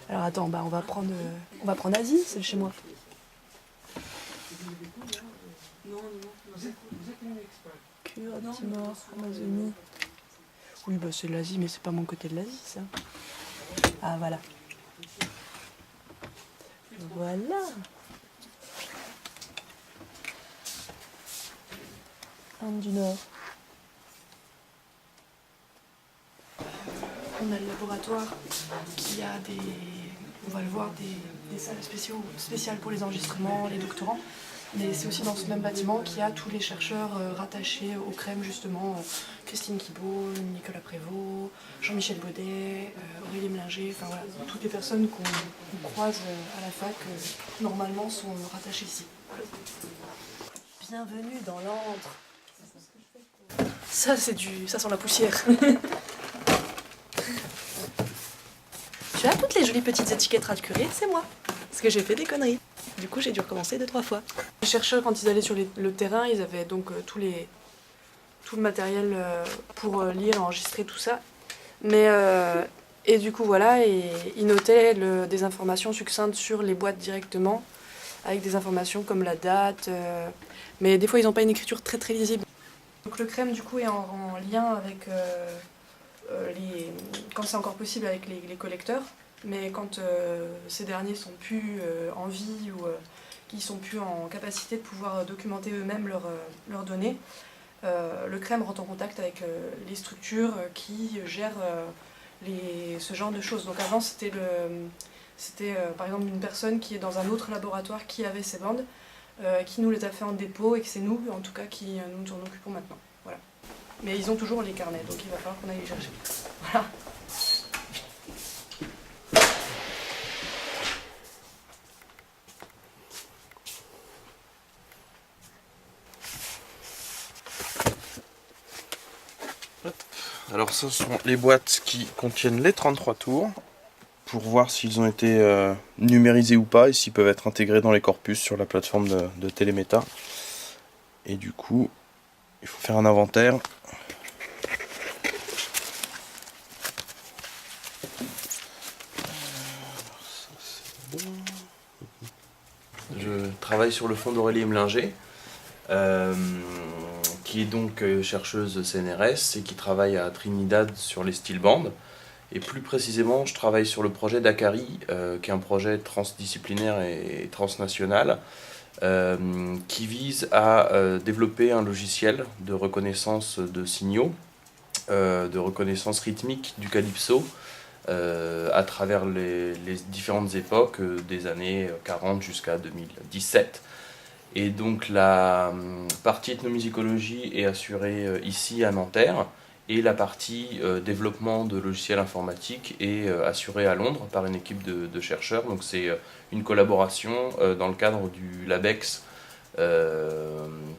Alors attends, on va prendre Asie, c'est le chez moi. Kurde, Timor, Amazonie. Oui, bah c'est l'Asie, mais c'est pas mon côté de l'Asie, ça. Ah, voilà. Voilà. Inde du Nord. On a le laboratoire qui a des, on va le voir, des salles spéciales pour les enregistrements, les doctorants. Mais c'est aussi dans ce même bâtiment qu'il y a tous les chercheurs rattachés au CREM, justement. Christine Guibault, Nicolas Prévost, Jean-Michel Baudet, Aurélie Mlinger, enfin voilà, toutes les personnes qu'on croise à la fac, normalement, sont rattachées ici. Bienvenue dans l'antre. Ça, ça sent la poussière. Tu as toutes les jolies petites étiquettes radcurées, c'est moi. Parce que j'ai fait des conneries. Du coup, j'ai dû recommencer 2-3 fois. Les chercheurs, quand ils allaient sur le terrain, ils avaient donc tout le matériel pour lire, enregistrer, tout ça. Mais, et du coup, voilà, et ils notaient des informations succinctes sur les boîtes directement, avec des informations comme la date. Mais des fois, ils n'ont pas une écriture très très lisible. Donc le CREM, du coup, est en lien avec, quand c'est encore possible, avec les collecteurs. Mais quand ces derniers sont plus en vie ou qu'ils sont plus en capacité de pouvoir documenter eux-mêmes leurs données, le CREM rentre en contact avec les structures qui gèrent ce genre de choses. Donc avant, c'était par exemple une personne qui est dans un autre laboratoire qui avait ces bandes, qui nous les a fait en dépôt et que c'est nous, en tout cas, qui nous en occupons maintenant. Voilà. Mais ils ont toujours les carnets, donc il va falloir qu'on aille les chercher. Voilà. Alors ce sont les boîtes qui contiennent les 33 tours pour voir s'ils ont été numérisés ou pas et s'ils peuvent être intégrés dans les corpus sur la plateforme de Téléméta. Et du coup, il faut faire un inventaire. Je travaille sur le fond d'Aurélie Mlinger. Qui est donc chercheuse CNRS et qui travaille à Trinidad sur les steel bands. Et plus précisément, je travaille sur le projet d'Akari, qui est un projet transdisciplinaire et transnational, qui vise à développer un logiciel de reconnaissance de signaux, de reconnaissance rythmique du calypso, à travers les différentes époques, des années 40 jusqu'à 2017. Et donc la partie ethnomusicologie est assurée ici à Nanterre et la partie développement de logiciels informatiques est assurée à Londres par une équipe de chercheurs. Donc c'est une collaboration dans le cadre du LabEx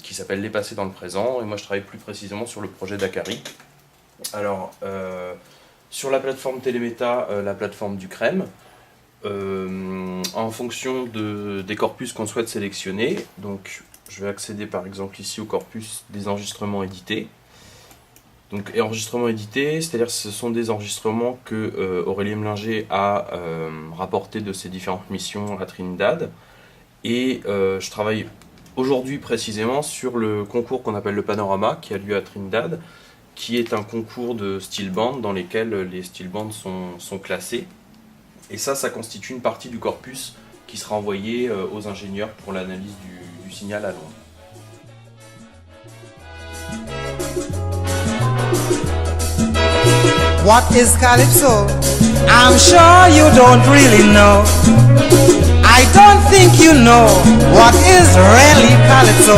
qui s'appelle Les Passés dans le présent. Et moi je travaille plus précisément sur le projet d'Akari. Alors sur la plateforme Téléméta, la plateforme du CREM, en fonction des corpus qu'on souhaite sélectionner. Donc je vais accéder par exemple ici au corpus des enregistrements édités. Donc enregistrements édités, c'est-à-dire que ce sont des enregistrements que Aurélie Mlinger a rapportés de ses différentes missions à Trinidad. Et je travaille aujourd'hui précisément sur le concours qu'on appelle le Panorama, qui a lieu à Trinidad, qui est un concours de steel band dans lesquels les steel bands sont classés. Et ça constitue une partie du corpus qui sera envoyé aux ingénieurs pour l'analyse du signal à Londres. What is Calypso? I'm sure you don't really know. I don't think you know what is really Calypso,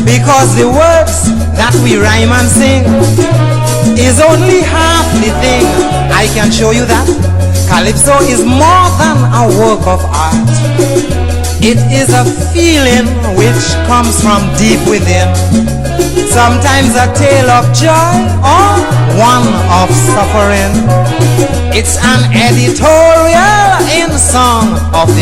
because the words that we rhyme and sing is only half the thing. I can show you that Calypso is more than a work of art. It is a feeling which comes from deep within. Sometimes a tale of joy or one of suffering. It's an editorial in song of the